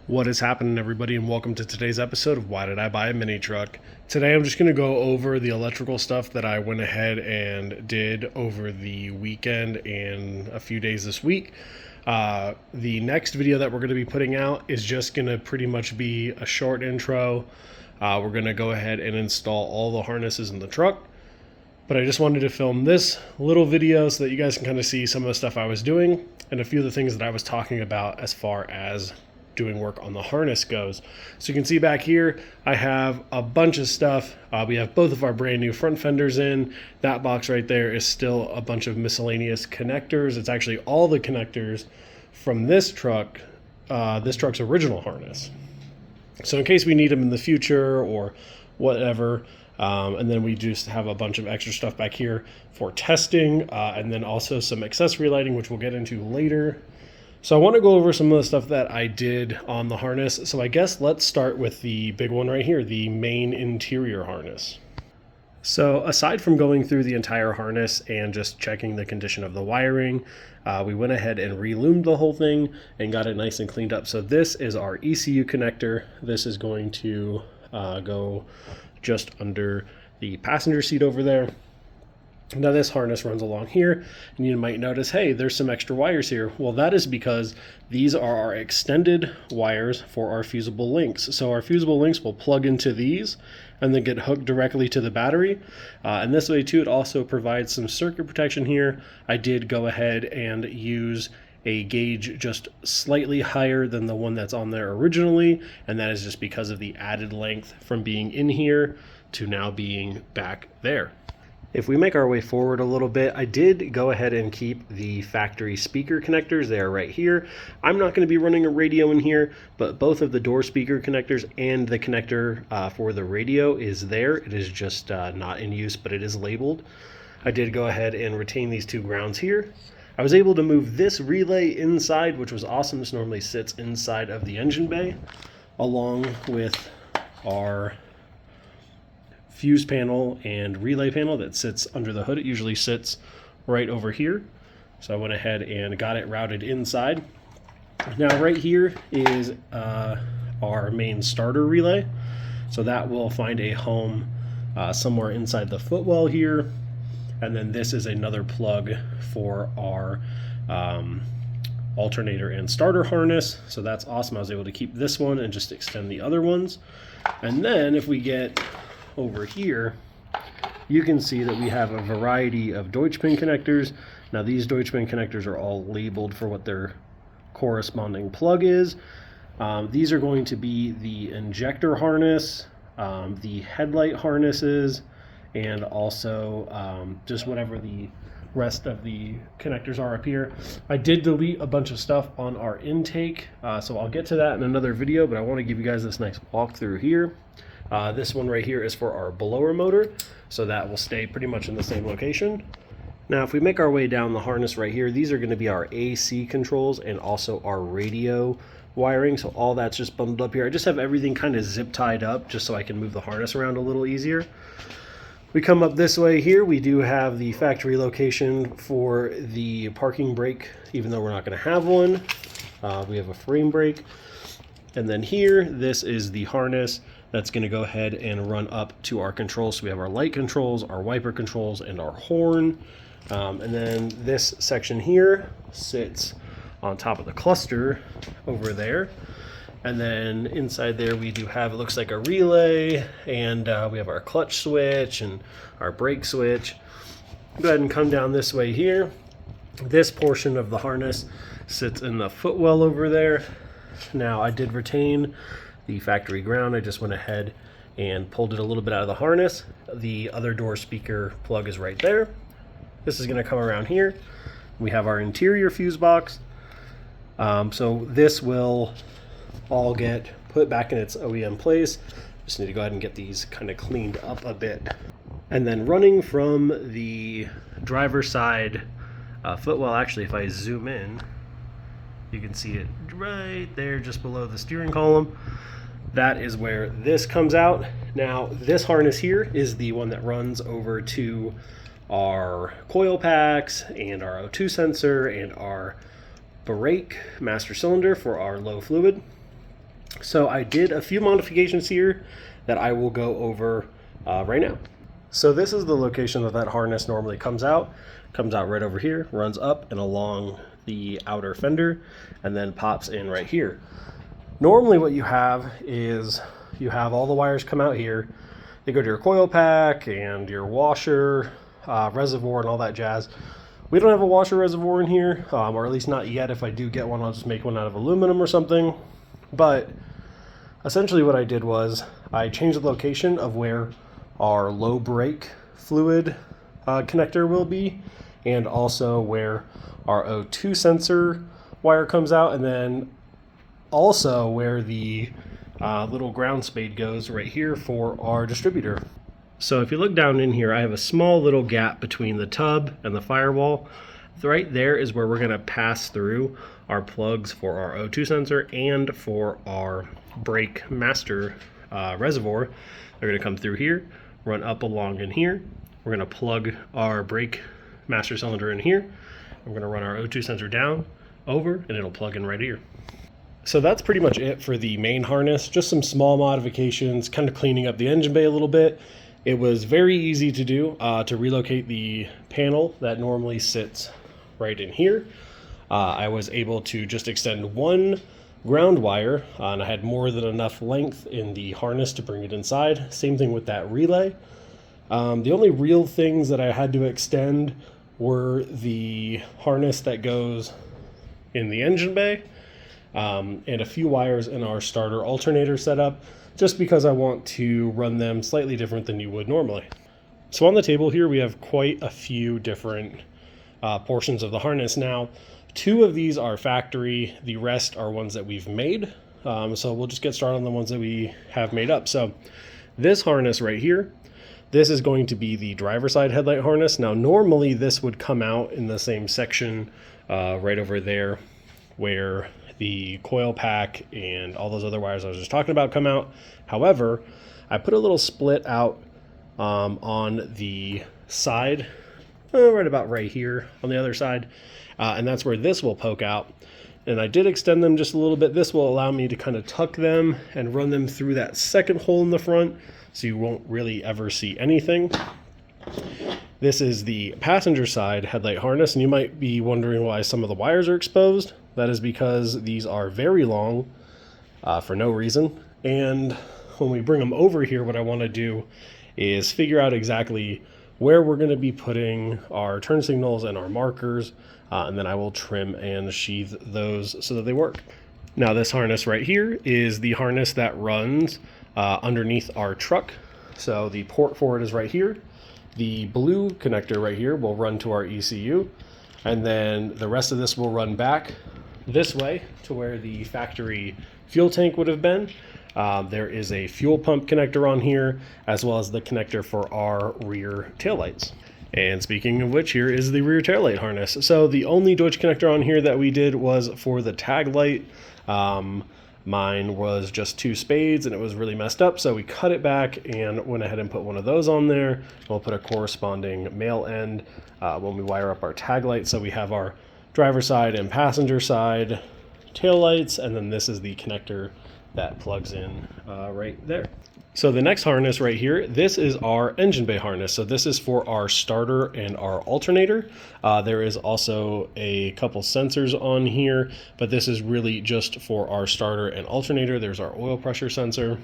What is happening, everybody, and welcome to today's episode of Why Did I Buy a Mini Truck? Today I'm just going to go over the electrical stuff that I went ahead and did over the weekend and a few days this week. The next video that we're going to be putting out is just going to pretty much be a short intro. We're going to go ahead and install all the harnesses in the truck. But I just wanted to film this little video so that you guys can kind of see some of the stuff I was doing and a few of the things that I was talking about as far as doing work on the harness goes. So you can see back here, I have a bunch of stuff. We have both of our brand new front fenders in. That box right there is still a bunch of miscellaneous connectors. It's actually all the connectors from this truck's original harness. So in case we need them in the future or whatever, and then we just have a bunch of extra stuff back here for testing, and then also some accessory lighting, which we'll get into later. So I want to go over some of the stuff that I did on the harness. So I guess let's start with the big one right here, the main interior harness. So aside from going through the entire harness and just checking the condition of the wiring, we went ahead and reloomed the whole thing and got it nice and cleaned up. So this is our ECU connector. This is going to go just under the passenger seat over there. Now this harness runs along here, and you might notice, hey, there's some extra wires here. Well, that is because these are our extended wires for our fusible links. So our fusible links will plug into these and then get hooked directly to the battery. And this way too, it also provides some circuit protection here. I did go ahead and use a gauge just slightly higher than the one that's on there originally, and that is just because of the added length from being in here to now being back there. If we make our way forward a little bit, I did go ahead and keep the factory speaker connectors. They are right here. I'm not going to be running a radio in here, but both of the door speaker connectors and the connector for the radio is there. It is just not in use, but it is labeled. I did go ahead and retain these two grounds here. I was able to move this relay inside, which was awesome. This normally sits inside of the engine bay, along with our fuse panel and relay panel that sits under the hood. It usually sits right over here. So I went ahead and got it routed inside. Now right here is our main starter relay. So that will find a home somewhere inside the footwell here. And then this is another plug for our alternator and starter harness. So that's awesome. I was able to keep this one and just extend the other ones. And then if we get over here, you can see that we have a variety of Deutsch pin connectors. Now these Deutsch pin connectors are all labeled for what their corresponding plug is. These are going to be the injector harness, the headlight harnesses, and also just whatever the rest of the connectors are up here. I did delete a bunch of stuff on our intake, so I'll get to that in another video, but I want to give you guys this nice walkthrough here. This one right here is for our blower motor, so that will stay pretty much in the same location. Now if we make our way down the harness right here, these are going to be our AC controls and also our radio wiring, so all that's just bundled up here. I just have everything kind of zip tied up just so I can move the harness around a little easier. We come up this way here, we do have the factory location for the parking brake, even though we're not going to have one. We have a frame brake. And then here, this is the harness that's going to go ahead and run up to our controls. So we have our light controls, our wiper controls, and our horn. And then this section here sits on top of the cluster over there. And then inside there we do have, it looks like a relay, and we have our clutch switch and our brake switch. Go ahead and come down this way here. This portion of the harness sits in the footwell over there. Now I did retain the factory ground. I just went ahead and pulled it a little bit out of the harness. The other door speaker plug is right there. This is going to come around here. We have our interior fuse box. So this will all get put back in its OEM place. Just need to go ahead and get these kind of cleaned up a bit. And then running from the driver's side footwell, actually if I zoom in, you can see it right there just below the steering column. That is where this comes out. Now this harness here is the one that runs over to our coil packs and our O2 sensor and our brake master cylinder for our low fluid. So I did a few modifications here that I will go over right now. So this is the location that harness normally comes out. Comes out right over here, runs up and along the outer fender, and then pops in right here. Normally what you have is you have all the wires come out here. They go to your coil pack and your washer, reservoir, and all that jazz. We don't have a washer reservoir in here, or at least not yet. If I do get one, I'll just make one out of aluminum or something. But essentially what I did was I changed the location of where our low brake fluid connector will be, and also where our O2 sensor wire comes out, and then also where the little ground spade goes right here for our distributor. So if you look down in here, I have a small little gap between the tub and the firewall. Right there is where we're going to pass through our plugs for our O2 sensor and for our brake master reservoir. They're going to come through here, run up along in here. We're going to plug our brake master cylinder in here. We're going to run our O2 sensor down, over, and it'll plug in right here. So that's pretty much it for the main harness. Just some small modifications, kind of cleaning up the engine bay a little bit. It was very easy to do, to relocate the panel that normally sits right in here. I was able to just extend one ground wire, and I had more than enough length in the harness to bring it inside. Same thing with that relay. The only real things that I had to extend were the harness that goes in the engine bay, and a few wires in our starter alternator setup, just because I want to run them slightly different than you would normally. So on the table here, we have quite a few different portions of the harness. Now, 2 of these are factory, the rest are ones that we've made. So we'll just get started on the ones that we have made up. So this harness right here, this is going to be the driver side headlight harness. Now, normally this would come out in the same section right over there where the coil pack and all those other wires I was just talking about come out. However, I put a little split out on the side, right about right here on the other side, and that's where this will poke out. And I did extend them just a little bit. This will allow me to kind of tuck them and run them through that second hole in the front, so you won't really ever see anything. This is the passenger side headlight harness, and you might be wondering why some of the wires are exposed. That is because these are very long for no reason. And when we bring them over here, what I want to do is figure out exactly where we're going to be putting our turn signals and our markers, and then I will trim and sheath those so that they work. Now this harness right here is the harness that runs underneath our truck. So the port for it is right here. The blue connector right here will run to our ECU, and then the rest of this will run back this way to where the factory fuel tank would have been. There is a fuel pump connector on here, as well as the connector for our rear taillights. And speaking of which, here is the rear taillight harness. So the only Deutsch connector on here that we did was for the tag light. Mine was just 2 spades and it was really messed up, so we cut it back and went ahead and put one of those on there. We'll put a corresponding male end when we wire up our tag light. So we have our driver side and passenger side tail lights, and then this is the connector that plugs in right there. So the next harness right here, this is our engine bay harness. So this is for our starter and our alternator. There is also a couple sensors on here, but this is really just for our starter and alternator. There's our oil pressure sensor.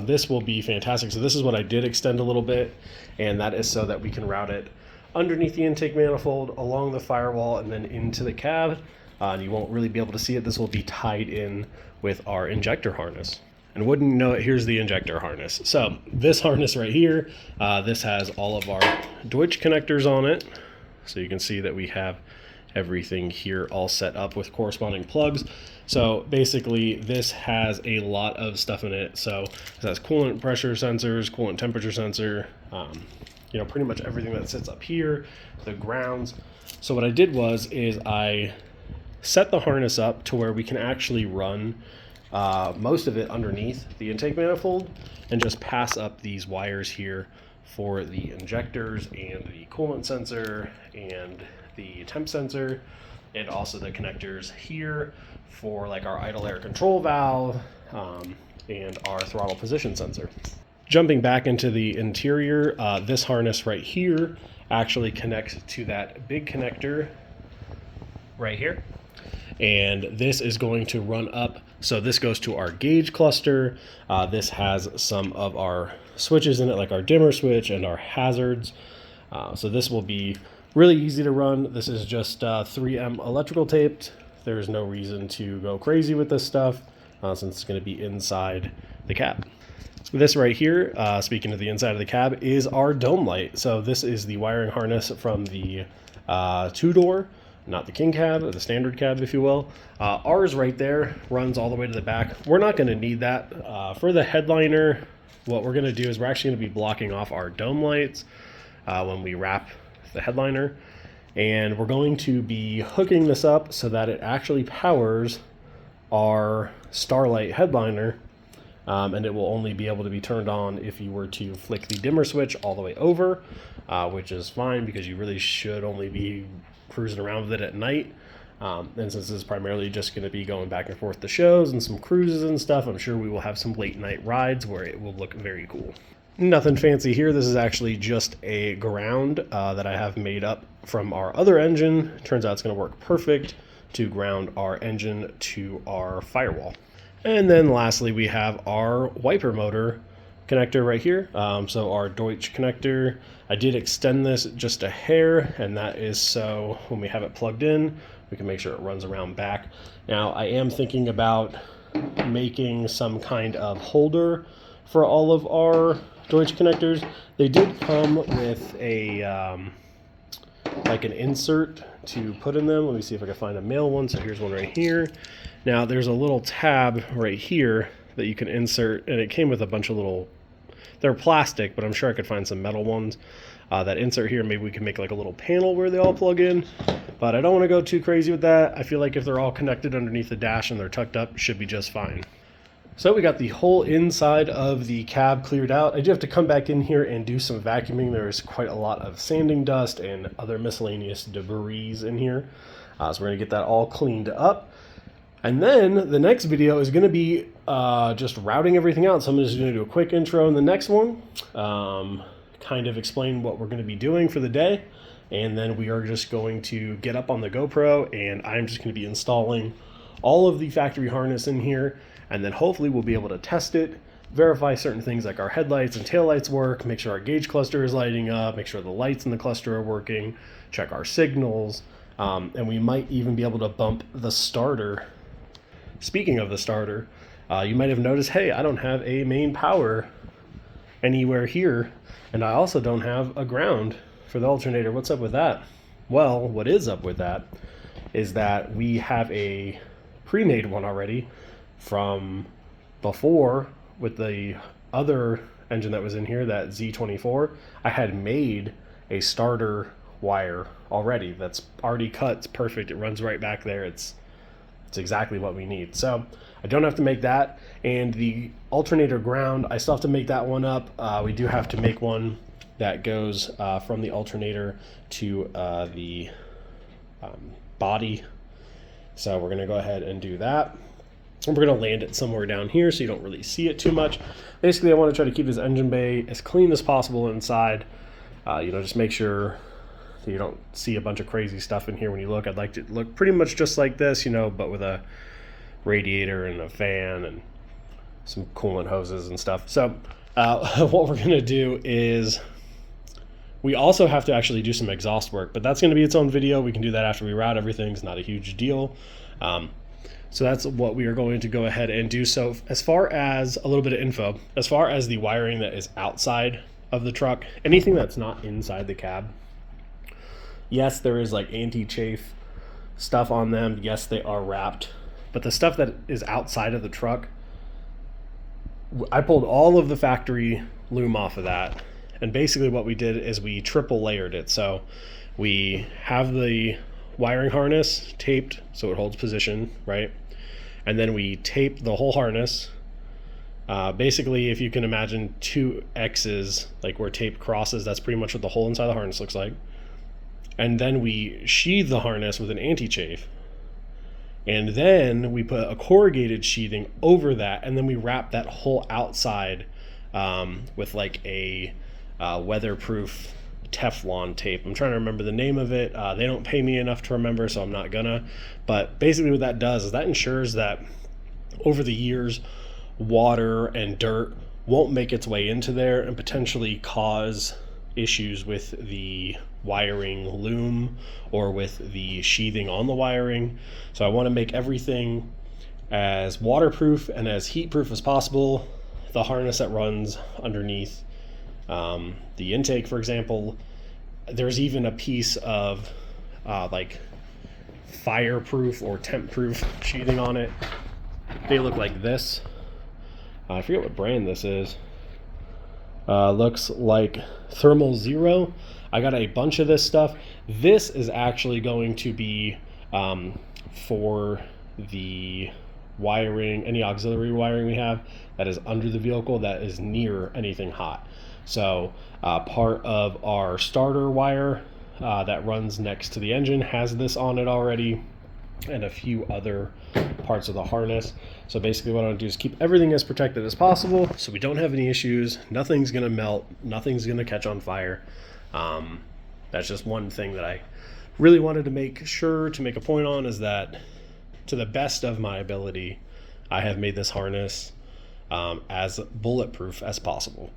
This will be fantastic. So this is what I did extend a little bit, and that is so that we can route it underneath the intake manifold, along the firewall, and then into the cab. And you won't really be able to see it. This will be tied in with our injector harness. And wouldn't you know it, here's the injector harness. So this harness right here, this has all of our Deutsch connectors on it. So you can see that we have everything here all set up with corresponding plugs. So basically this has a lot of stuff in it. So it has coolant pressure sensors, coolant temperature sensor, pretty much everything that sits up here, the grounds. So what I did is I set the harness up to where we can actually run most of it underneath the intake manifold and just pass up these wires here for the injectors and the coolant sensor and the temp sensor. and also the connectors here for like our idle air control valve and our throttle position sensor. Jumping back into the interior, this harness right here actually connects to that big connector right here. And this is going to run up. So this goes to our gauge cluster. This has some of our switches in it, like our dimmer switch and our hazards. So this will be really easy to run. This is just 3M electrical taped. There's no reason to go crazy with this stuff since it's going to be inside the cab. This right here, speaking of the inside of the cab, is our dome light. So this is the wiring harness from the two-door, not the king cab, or the standard cab, if you will. Ours right there runs all the way to the back. We're not going to need that. For the headliner, what we're going to do is we're actually going to be blocking off our dome lights when we wrap the headliner. And we're going to be hooking this up so that it actually powers our Starlight headliner. And it will only be able to be turned on if you were to flick the dimmer switch all the way over, which is fine because you really should only be cruising around with it at night. And since this is primarily just going to be going back and forth to shows and some cruises and stuff, I'm sure we will have some late night rides where it will look very cool. Nothing fancy here. This is actually just a ground that I have made up from our other engine. Turns out it's going to work perfect to ground our engine to our firewall. And then lastly, we have our wiper motor connector right here. So our Deutsch connector, I did extend this just a hair, and that is so when we have it plugged in, we can make sure it runs around back. Now, I am thinking about making some kind of holder for all of our Deutsch connectors. They did come with a like an insert to put in them. Let me see if I can find a male one. So here's one right here. Now there's a little tab right here that you can insert, and it came with a bunch of little, they're plastic, but I'm sure I could find some metal ones that insert here. Maybe we can make like a little panel where they all plug in, but I don't want to go too crazy with that. I feel like if they're all connected underneath the dash and they're tucked up, should be just fine. So we got the whole inside of the cab cleared out. I do have to come back in here and do some vacuuming. There's quite a lot of sanding dust and other miscellaneous debris in here. So we're gonna get that all cleaned up. And then the next video is going to be just routing everything out. So I'm just going to do a quick intro in the next one, kind of explain what we're going to be doing for the day. And then we are just going to get up on the GoPro, and I'm just going to be installing all of the factory harness in here. And then hopefully we'll be able to test it, verify certain things like our headlights and taillights work, make sure our gauge cluster is lighting up, make sure the lights in the cluster are working, check our signals, and we might even be able to bump the starter. Speaking of the starter, you might have noticed, hey, I don't have a main power anywhere here, and I also don't have a ground for the alternator. What's up with that? Well, what is up with that is that we have a pre-made one already from before with the other engine that was in here, that Z24. I had made a starter wire already that's already cut. It's perfect. It runs right back there. It's exactly what we need. So I don't have to make that. And the alternator ground, I still have to make that one up. We do have to make one that goes from the alternator to the body. So we're going to go ahead and do that. And we're going to land it somewhere down here so you don't really see it too much. Basically, I want to try to keep this engine bay as clean as possible inside. Just make sure you don't see a bunch of crazy stuff in here when you look. I'd like to look pretty much just like this, but with a radiator and a fan and some coolant hoses and stuff. So what we're going to do is we also have to actually do some exhaust work, but that's going to be its own video. We can do that after we route everything. It's not a huge deal. So that's what we are going to go ahead and do. So as far as a little bit of info, as far as the wiring that is outside of the truck, anything that's not inside the cab, yes, there is like anti-chafe stuff on them. Yes, they are wrapped. But the stuff that is outside of the truck, I pulled all of the factory loom off of that. And basically what we did is we triple layered it. So we have the wiring harness taped so it holds position, right? And then we tape the whole harness. Basically, if you can imagine two X's, like where tape crosses, that's pretty much what the whole inside of the harness looks like. and then we sheathe the harness with an anti-chafe, and then we put a corrugated sheathing over that, and then we wrap that whole outside with like a weatherproof Teflon tape. I'm trying to remember the name of it. They don't pay me enough to remember, so I'm not gonna. But basically what that does is that ensures that over the years, water and dirt won't make its way into there and potentially cause issues with the wiring loom or with the sheathing on the wiring. So I want to make everything as waterproof and as heat proof as possible. The harness that runs underneath the intake, for example, there's even a piece of like fireproof or temp proof sheathing on it. They look like this. I forget what brand this is. Looks like Thermal Zero. I got a bunch of this stuff. This is actually going to be for the wiring, any auxiliary wiring we have that is under the vehicle that is near anything hot. So part of our starter wire that runs next to the engine has this on it already, and a few other parts of the harness. So basically what I want to do is keep everything as protected as possible so we don't have any issues. Nothing's going to melt. Nothing's going to catch on fire. That's just one thing that I really wanted to make sure to make a point on, is that to the best of my ability, I have made this harness as bulletproof as possible.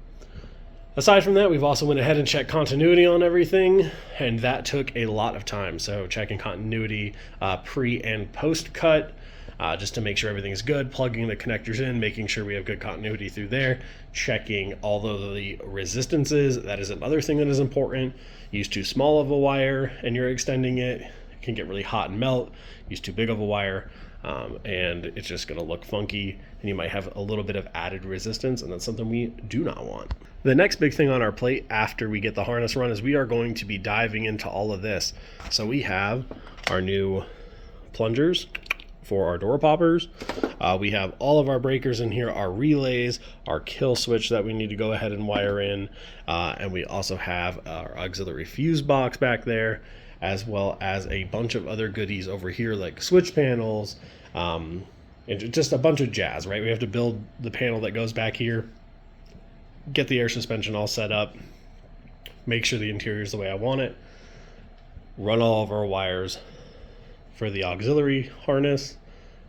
Aside from that, we've also went ahead and checked continuity on everything, and that took a lot of time. So checking continuity pre and post cut, just to make sure everything is good, plugging the connectors in, making sure we have good continuity through there, checking all of the resistances. That is another thing that is important. Use too small of a wire and you're extending it, it can get really hot and melt. Use too big of a wire, and it's just going to look funky, and you might have a little bit of added resistance, and that's something we do not want. The next big thing on our plate after we get the harness run is we are going to be diving into all of this. So we have our new plungers for our door poppers. We have all of our breakers in here, our relays, our kill switch that we need to go ahead and wire in, and we also have our auxiliary fuse box back there, as well as a bunch of other goodies over here like switch panels, and just a bunch of jazz, right? We have to build the panel that goes back here, get the air suspension all set up, make sure the interior is the way I want it, run all of our wires for the auxiliary harness,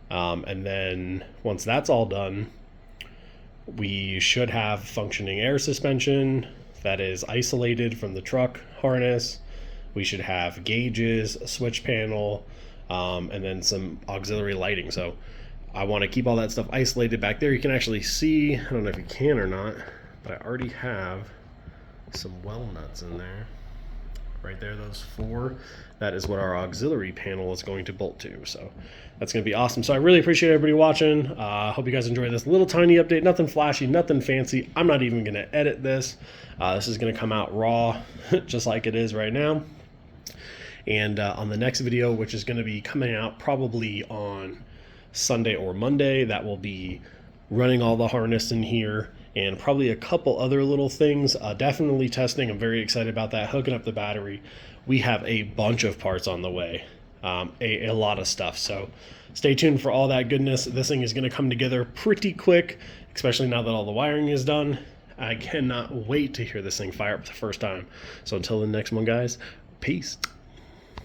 and then once that's all done, we should have functioning air suspension that is isolated from the truck harness. We should have gauges, a switch panel, and then some auxiliary lighting. So I want to keep all that stuff isolated back there. You can actually see, I don't know if you can or not, but I already have some well nuts in there. Right there, those 4. That is what our auxiliary panel is going to bolt to. So that's going to be awesome. So I really appreciate everybody watching. Hope you guys enjoyed this little tiny update. Nothing flashy, nothing fancy. I'm not even going to edit this. This is going to come out raw, just like it is right now. And on the next video, which is going to be coming out probably on Sunday or Monday, that will be running all the harness in here and probably a couple other little things. Definitely testing. I'm very excited about that. Hooking up the battery. We have a bunch of parts on the way, a lot of stuff. So stay tuned for all that goodness. This thing is going to come together pretty quick, especially now that all the wiring is done. I cannot wait to hear this thing fire up the first time. So until the next one, guys, peace.